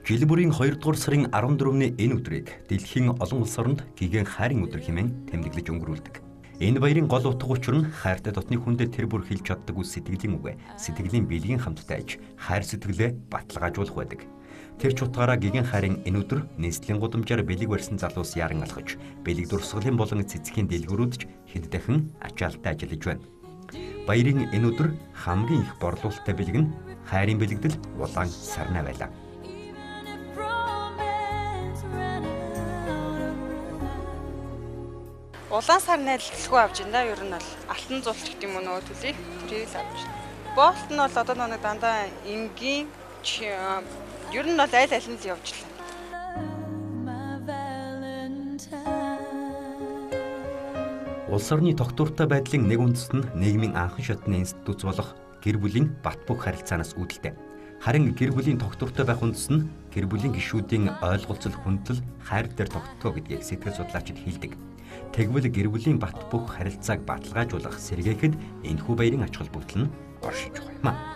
Жил бүрийн 2 дугаар сарын 14-ний энэ өдрийг дэлхийн олон улс оронд гигэн хайрын өдөр хэмээн тэмдэглэж өнгөрүүлдэг. Энэ баярын гол утга учир нь хайртай дотны хүндэд тэр бүр хэлж чаддаг үс сэтгэлийн үг, сэтгэлийн бэлгийн хамттай аж, хайр сэтгэлээ баталгаажуулах байдаг. Тэр ч утгаараа гигэн хайрын энэ өдөр нийслэлийн гудамжаар бэлэг барьсан залуус яран алхаж, бэлэг дурсгалын болон цэцгийн дэлгүүрүүдж хэд дахин ачаалттай ажиллаж байна. Баярын энэ өдөр хамгийн их борлуулалттай бэлэг нь хайрын бэлэгдэл улаан сарнай байлаа. Улаан сар найрлалгүй авч байна да. Ер нь бол алтан зулч гэдэг юм уу нөгөө төлөйг тэрийг л авч байна. Болт нь бол одоо нэг дандаа энгийн ер нь бол аль аль нь л явжлаа. Улс орны тогтвортой байдлын нэг үндэс нь нийгмийн анхан шатны институт болох гэр бүлийн бат бөх харилцаанаас үүдэлтэй. Харин гэр бүлийн тогтвортой байх үндэс нь гэр бүлийн гишүүдийн ойлголцол хүндлэл хайр дээр тогтдгоо гэдгийг сэтгэл судлаачид хэлдэг. Тэгвэл гэр бүлийн бат бөх харилцааг баталгаажуулах сэргээхэд энэхүү баярын ач холбогдол нь оршиж байгаа юм а.